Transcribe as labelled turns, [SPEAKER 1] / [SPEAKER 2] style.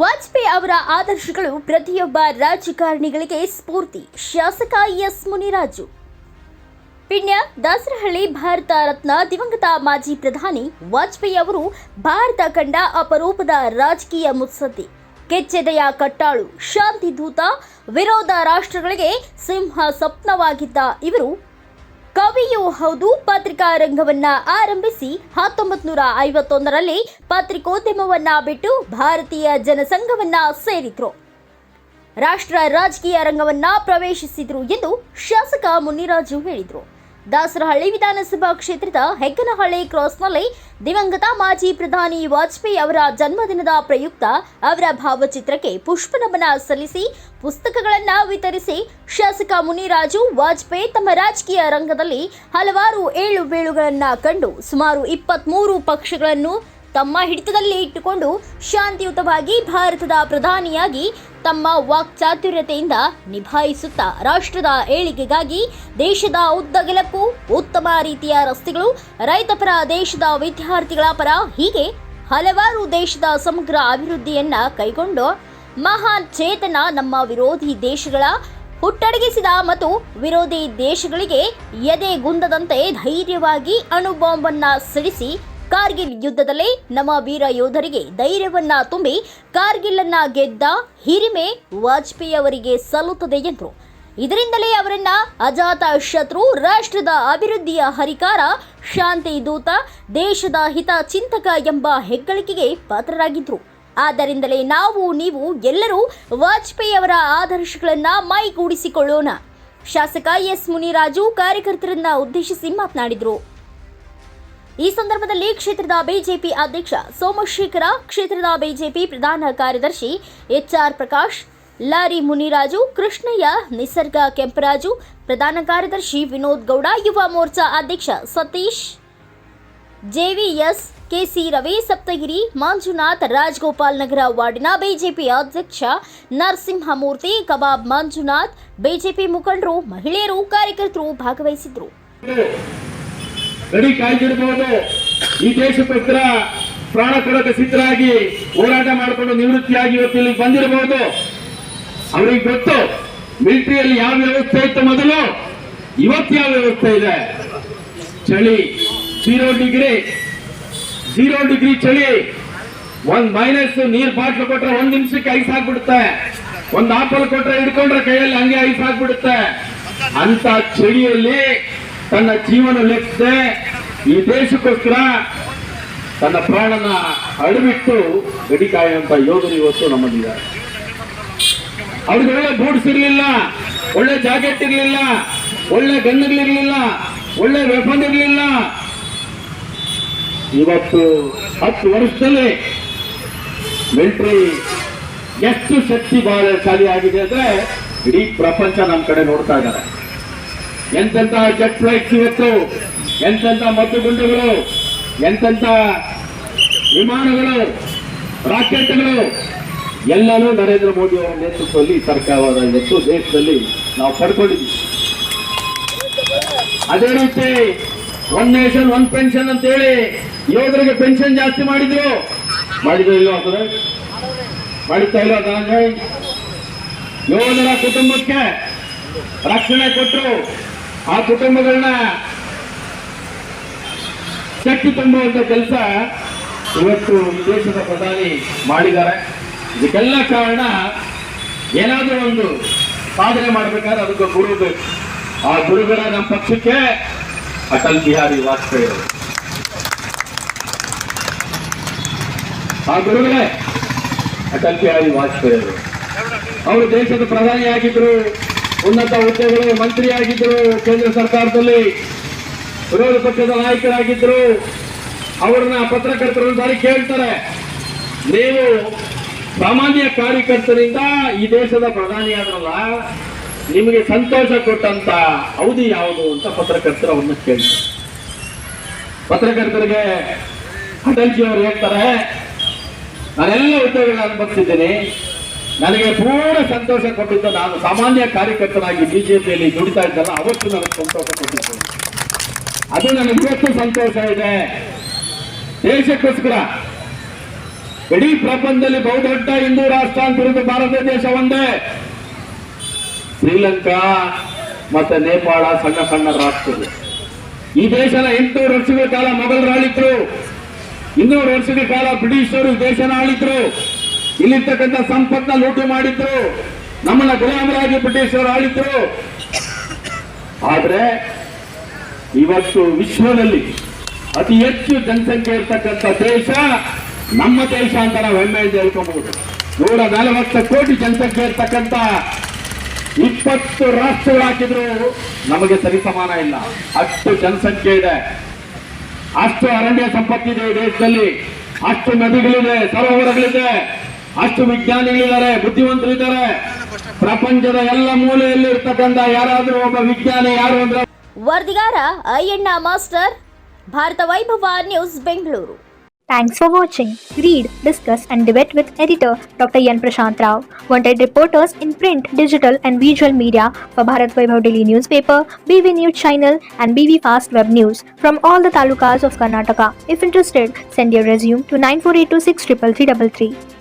[SPEAKER 1] ವಾಜಪೇಯಿ ಅವರ ಆದರ್ಶಗಳು ಪ್ರತಿಯೊಬ್ಬ ರಾಜಕಾರಣಿಗಳಿಗೆ ಸ್ಫೂರ್ತಿ. ಶಾಸಕ ಎಸ್ ಮುನಿರಾಜು. ಪಿಣ್ಯ ದಾಸರಹಳ್ಳಿ. ಭಾರತ ರತ್ನ ದಿವಂಗತ ಮಾಜಿ ಪ್ರಧಾನಿ ವಾಜಪೇಯಿ ಅವರು ಭಾರತ ಕಂಡ ಅಪರೂಪದ ರಾಜಕೀಯ ಮುತ್ಸದ್ದಿ, ಕೆಚ್ಚೆದೆಯ ಕಟ್ಟಾಳು, ಶಾಂತಿ ದೂತ, ವಿರೋಧ ರಾಷ್ಟ್ರಗಳಿಗೆ ಸಿಂಹ ಸ್ವಪ್ನವಾಗಿದ್ದ ಇವರು ಕವಿಯೂ ಹೌದು. ಪತ್ರಿಕಾ ರಂಗವನ್ನ ಆರಂಭಿಸಿ 1951ರಲ್ಲಿ ಪತ್ರಿಕೋದ್ಯಮವನ್ನ ಬಿಟ್ಟು ಭಾರತೀಯ ಜನಸಂಘವನ್ನ ಸೇರಿದ್ರು. ರಾಷ್ಟ್ರ ರಾಜಕೀಯ ರಂಗವನ್ನ ಪ್ರವೇಶಿಸಿದ್ರು ಎಂದು ಶಾಸಕ ಮುನಿರಾಜು ಹೇಳಿದರು. ದಾಸರಹಳ್ಳಿ ವಿಧಾನಸಭಾ ಕ್ಷೇತ್ರದ ಹೆಗ್ಗನಹಳ್ಳಿ ಕ್ರಾಸ್ನಲ್ಲಿ ದಿವಂಗತ ಮಾಜಿ ಪ್ರಧಾನಿ ವಾಜಪೇಯಿ ಅವರ ಜನ್ಮದಿನದ ಪ್ರಯುಕ್ತ ಅವರ ಭಾವಚಿತ್ರಕ್ಕೆ ಪುಷ್ಪನಮನ ಸಲ್ಲಿಸಿ ಪುಸ್ತಕಗಳನ್ನು ವಿತರಿಸಿ ಶಾಸಕ ಮುನಿರಾಜು ವಾಜಪೇಯಿ ತಮ್ಮ ರಾಜಕೀಯ ರಂಗದಲ್ಲಿ ಹಲವಾರು ಏಳುಬೀಳುಗಳನ್ನು ಕಂಡು ಸುಮಾರು 23 ಪಕ್ಷಗಳನ್ನು ತಮ್ಮ ಹಿಡಿತದಲ್ಲಿ ಇಟ್ಟುಕೊಂಡು ಶಾಂತಿಯುತವಾಗಿ ಭಾರತದ ಪ್ರಧಾನಿಯಾಗಿ ತಮ್ಮ ವಾಕ್ಚಾತುರ್ಯತೆಯಿಂದ ನಿಭಾಯಿಸುತ್ತಾ ರಾಷ್ಟ್ರದ ಏಳಿಗೆಗಾಗಿ ದೇಶದ ಉದ್ದಗಲಕ್ಕೂ ಉತ್ತಮ ರೀತಿಯ ರಸ್ತೆಗಳು, ರೈತಪರ, ದೇಶದ ವಿದ್ಯಾರ್ಥಿಗಳ ಪರ, ಹೀಗೆ ಹಲವಾರು ದೇಶದ ಸಮಗ್ರ ಅಭಿವೃದ್ಧಿಯನ್ನ ಕೈಗೊಂಡು ಮಹಾನ್ ಚೇತನ. ನಮ್ಮ ವಿರೋಧಿ ದೇಶಗಳ ಹುಟ್ಟಡಗಿಸಿದ ಮತ್ತು ವಿರೋಧಿ ದೇಶಗಳಿಗೆ ಎದೆಗುಂದದಂತೆ ಧೈರ್ಯವಾಗಿ ಅಣುಬಾಂಬನ್ನ ಸಿಡಿಸಿ ಕಾರ್ಗಿಲ್ ಯುದ್ಧದಲ್ಲಿ ನಮ್ಮ ವೀರ ಯೋಧರಿಗೆ ಧೈರ್ಯವನ್ನ ತುಂಬಿ ಕಾರ್ಗಿಲ್ ಗೆದ್ದ ಹಿರಿಮೆ ವಾಜಪೇಯಿ ಅವರಿಗೆ ಸಲ್ಲುತ್ತದೆ ಎಂದರು. ಇದರಿಂದಲೇ ಅವರನ್ನ ಅಜಾತ ಶತ್ರು, ರಾಷ್ಟ್ರದ ಅಭಿವೃದ್ಧಿಯ ಹರಿಕಾರ, ಶಾಂತಿ ದೂತ, ದೇಶದ ಹಿತ ಚಿಂತಕ ಎಂಬ ಹೆಗ್ಗಳಿಕೆಗೆ ಪಾತ್ರರಾಗಿದ್ರು. ಆದ್ದರಿಂದಲೇ ನಾವು ನೀವು ಎಲ್ಲರೂ ವಾಜಪೇಯಿ ಅವರ ಆದರ್ಶಗಳನ್ನ ಮೈಗೂಡಿಸಿಕೊಳ್ಳೋಣ. ಶಾಸಕ ಎಸ್ ಮುನಿರಾಜು ಕಾರ್ಯಕರ್ತರನ್ನ ಉದ್ದೇಶಿಸಿ ಮಾತನಾಡಿದರು. ಈ ಸಂದರ್ಭದಲ್ಲಿ ಕ್ಷೇತ್ರದ ಬಿಜೆಪಿ ಅಧ್ಯಕ್ಷ ಸೋಮಶೇಖರ, ಕ್ಷೇತ್ರದ ಬಿಜೆಪಿ ಪ್ರಧಾನ ಕಾರ್ಯದರ್ಶಿ HR ಪ್ರಕಾಶ್, ಲಾರಿ ಮುನಿರಾಜು, ಕೃಷ್ಣಯ್ಯ, ನಿಸರ್ಗ ಕೆಂಪರಾಜು, ಪ್ರಧಾನ ಕಾರ್ಯದರ್ಶಿ ವಿನೋದ್ ಗೌಡ, ಯುವ ಮೋರ್ಚಾ ಅಧ್ಯಕ್ಷ ಸತೀಶ್, JVS, KC ರವಿ, ಸಪ್ತಗಿರಿ, ಮಂಜುನಾಥ್, ರಾಜಗೋಪಾಲ್ ನಗರ ವಾರ್ಡಿನ ಬಿಜೆಪಿ ಅಧ್ಯಕ್ಷ ನರಸಿಂಹಮೂರ್ತಿ, ಕಬಾಬ್ ಮಂಜುನಾಥ್, ಬಿಜೆಪಿ ಮುಖಂಡರು, ಮಹಿಳೆಯರು, ಕಾರ್ಯಕರ್ತರು ಭಾಗವಹಿಸಿದ್ರು.
[SPEAKER 2] ಗಡಿ ಕಾಯ್ದಿರಬಹುದು. ಈ ದೇಶಕ್ಕೋಸ್ಕರ ಪ್ರಾಣ ಕೊಡೋಕೆ ಸಿದ್ಧರಾಗಿ ಹೋರಾಟ ಮಾಡಿಕೊಂಡು ನಿವೃತ್ತಿಯಾಗಿ ಇವತ್ತು ಇಲ್ಲಿ ಬಂದಿರಬಹುದು. ಅವರಿಗೆ ಗೊತ್ತು ಮಿಲಿಟರಿಯಲ್ಲಿ ಯಾವ ವ್ಯವಸ್ಥೆ ಇತ್ತು ಮೊದಲು, ಇವತ್ತು ಯಾವ ವ್ಯವಸ್ಥೆ ಇದೆ. ಚಳಿ 0 ಡಿಗ್ರಿ ಚಳಿ. ಒಂದ್ ಮೈನಸ್ ನೀರ್ ಬಾಟ್ಲು ಕೊಟ್ರೆ 1 ನಿಮಿಷಕ್ಕೆ ಐಸ್ ಹಾಕ್ಬಿಡುತ್ತೆ. ಒಂದ್ ಆಪಲ್ ಕೊಟ್ರೆ ಹಿಡ್ಕೊಂಡ್ರೆ ಕೈಯಲ್ಲಿ ಹಂಗೆ ಐಸ್ ಹಾಕ್ಬಿಡುತ್ತೆ. ಅಂತ ಚಳಿಯಲ್ಲಿ ತನ್ನ ಜೀವನ ಲೆಕ್ಕದೆ ಈ ದೇಶಕ್ಕೋಸ್ಕರ ತನ್ನ ಪ್ರಾಣನ ಅಡವಿಟ್ಟು ಗಡಿ ಕಾಯುವಂತ ಯೋಧರು ಇವತ್ತು ನಮ್ಮಲ್ಲಿದ್ದಾರೆ. ಅವ್ರಿಗೆ ಒಳ್ಳೆ ಬೂಟ್ಸ್ ಇರಲಿಲ್ಲ, ಒಳ್ಳೆ ಜಾಕೆಟ್ ಇರಲಿಲ್ಲ, ಒಳ್ಳೆ ಗನ್ಗಳಿರ್ಲಿಲ್ಲ, ಒಳ್ಳೆ ವೆಪನ್ ಇರಲಿಲ್ಲ. ಇವತ್ತು 10 ವರ್ಷದಲ್ಲಿ ಮಿಲಿಟರಿ ಎಷ್ಟು ಶಕ್ತಿ ಬಲಶಾಲಿ ಆಗಿದೆ ಅಂದ್ರೆ ಇಡೀ ಪ್ರಪಂಚ ನಮ್ಮ ಕಡೆ ನೋಡ್ತಾ ಇದ್ದಾರೆ. ಎಂತೆಂತ ಜೆಟ್ ಫ್ಲೈಟ್ಸ್ ಇವತ್ತು, ಎಂತೆಂತ ಮದ್ದುಗುಂಡುಗಳು, ಎಂತೆಂತ ವಿಮಾನಗಳು, ರಾಕೆಟ್ಗಳು ಎಲ್ಲನೂ ನರೇಂದ್ರ ಮೋದಿ ಅವರ ನೇತೃತ್ವದಲ್ಲಿ ಸರ್ಕಾರದ ಇವತ್ತು ದೇಶದಲ್ಲಿ ನಾವು ಪಡ್ಕೊಂಡಿದ್ದೀವಿ. ಅದೇ ರೀತಿ 1 ನೇಷನ್ 1 ಪೆನ್ಷನ್ ಅಂತ ಹೇಳಿ ಯೋಧರಿಗೆ ಪೆನ್ಷನ್ ಜಾಸ್ತಿ ಮಾಡಿದ್ರು ಇಲ್ಲೋ ಆಗ್ತದೆ, ಮಾಡಿತಾ ಇಲ್ವಾ ಧನಂಜಯ್? ಯೋಧರ ಕುಟುಂಬಕ್ಕೆ ರಕ್ಷಣೆ ಕೊಟ್ಟರು, ಆ ಕುಟುಂಬಗಳನ್ನ ಶಕ್ತಿ ತುಂಬುವಂತ ಕೆಲಸ ಇವತ್ತು ಈ ದೇಶದ ಪ್ರಧಾನಿ ಮಾಡಿದ್ದಾರೆ. ಇದಕ್ಕೆಲ್ಲ ಕಾರಣ ಏನಾದರೂ ಒಂದು ಸಾಧನೆ ಮಾಡಬೇಕಾದ್ರೆ ಅದಕ್ಕೆ ಗುರು ಬೇಕು. ಆ ಗುರುಗಳ ನಮ್ಮ ಪಕ್ಷಕ್ಕೆ ಅಟಲ್ ಬಿಹಾರಿ ವಾಜಪೇಯಿ ಅವರು. ಆ ಗುರುಗಳೇ ಅಟಲ್ ಬಿಹಾರಿ ವಾಜಪೇಯಿ ಅವರು. ಅವರು ದೇಶದ ಪ್ರಧಾನಿಯಾಗಿದ್ರು, ಉನ್ನತ ಹುದ್ದೆಗಳು, ಮಂತ್ರಿಯಾಗಿದ್ದರು, ಕೇಂದ್ರ ಸರ್ಕಾರದಲ್ಲಿ ವಿರೋಧ ಪಕ್ಷದ ನಾಯಕರಾಗಿದ್ದರು. ಅವ್ರನ್ನ ಪತ್ರಕರ್ತರು ಸಾರಿ ಕೇಳ್ತಾರೆ, ನೀವು ಸಾಮಾನ್ಯ ಕಾರ್ಯಕರ್ತರಿಂದ ಈ ದೇಶದ ಪ್ರಧಾನಿಯಾದ್ರಲ್ಲ, ನಿಮಗೆ ಸಂತೋಷ ಕೊಟ್ಟಂತ ಅವಧಿ ಯಾವುದು ಅಂತ ಪತ್ರಕರ್ತರು ಅವ್ರನ್ನ ಕೇಳ್ತಾರೆ. ಪತ್ರಕರ್ತರಿಗೆ ಅಟಲ್ಜಿ ಅವರು ಹೇಳ್ತಾರೆ, ನಾನೆಲ್ಲ ಹುದ್ದೆಗಳನ್ನ ಅನುಭವಿಸಿದ್ದೇನೆ, ನನಗೆ ಪೂರ್ಣ ಸಂತೋಷ ಕೊಟ್ಟಿದ್ದು ನಾನು ಸಾಮಾನ್ಯ ಕಾರ್ಯಕರ್ತನಾಗಿ ಬಿಜೆಪಿಯಲ್ಲಿ ದುಡಿತಾ ಇದ್ದಲ್ಲ, ಅವತ್ತು ನನಗೆ ಸಂತೋಷ ಕೊಟ್ಟಿದ್ದು. ಅದು ನನಗೆ ಇವತ್ತು ಸಂತೋಷ ಇದೆ. ದೇಶಕ್ಕೋಸ್ಕರ ಇಡೀ ಪ್ರಪಂಚದಲ್ಲಿ ಬಹುದೊಡ್ಡ ಹಿಂದೂ ರಾಷ್ಟ್ರ ಅಂತಿರೋದು ಭಾರತ ದೇಶ ಒಂದೇ. ಶ್ರೀಲಂಕಾ ಮತ್ತೆ ನೇಪಾಳ ಸಣ್ಣ ಸಣ್ಣ ರಾಷ್ಟ್ರಗಳು. ಈ ದೇಶನ 800 ವರ್ಷಗಳ ಕಾಲ ಮೊಘಲರು ಆಳಿದ್ರು, 200 ವರ್ಷಗಳ ಕಾಲ ಬ್ರಿಟಿಷರು ಈ ದೇಶನ ಆಳಿದ್ರು, ಇಲ್ಲಿರ್ತಕ್ಕಂಥ ಸಂಪತ್ತನ್ನ ಲೂಟಿ ಮಾಡಿದ್ರು, ನಮ್ಮನ್ನ ಗುಲಾಮರಾಗಿ ಬ್ರಿಟಿಷರು ಆಳಿದ್ರು. ಆದ್ರೆ ಇವತ್ತು ವಿಶ್ವದಲ್ಲಿ ಅತಿ ಹೆಚ್ಚು ಜನಸಂಖ್ಯೆ ಇರ್ತಕ್ಕಂಥ ದೇಶ ನಮ್ಮ ದೇಶ ಅಂತ ನಾವು ಹೆಮ್ಮೆಯಿಂದ ಹೇಳ್ಕೊಬಹುದು. 140 ಕೋಟಿ ಜನಸಂಖ್ಯೆ ಇರ್ತಕ್ಕಂಥ 20 ರಾಷ್ಟ್ರಗಳು ಹಾಕಿದ್ರು ನಮಗೆ ಸರಿಸಮಾನ ಇಲ್ಲ. ಅಷ್ಟು ಜನಸಂಖ್ಯೆ ಇದೆ, ಅಷ್ಟು ಅರಣ್ಯ ಸಂಪತ್ತಿದೆ ಈ ದೇಶದಲ್ಲಿ, ಅಷ್ಟು ನದಿಗಳಿದೆ, ಸರೋವರಗಳಿದೆ, ಅಷ್ಟು ವಿಜ್ಞಾನಿಗಳಿದ್ದಾರೆ, ಬುದ್ಧಿವಂತರಿದ್ದಾರೆ. ಪ್ರಪಂಚದ ಎಲ್ಲ ಮೂಲೆಯಲ್ಲಿ ಇರ್ತಕ್ಕಂಥ ಯಾರಾದ್ರೂ ಒಬ್ಬ ವಿಜ್ಞಾನಿ ಯಾರು ಅಂದ್ರೆ
[SPEAKER 1] ವರದಿಗಾರ ಅಯ್ಯಣ್ಣ ಮಾಸ್ಟರ್, ಭಾರತ ವೈಭವ news, Bengaluru.
[SPEAKER 3] Thanks for watching. Read, discuss and debate with editor Dr. Yan Prashant Rao. Wanted reporters in print, digital and visual media for Bharat Vaibhav Daily Newspaper, BV News Channel and BV Fast Web News from all the talukas of Karnataka. If interested, send your resume to 9482633333.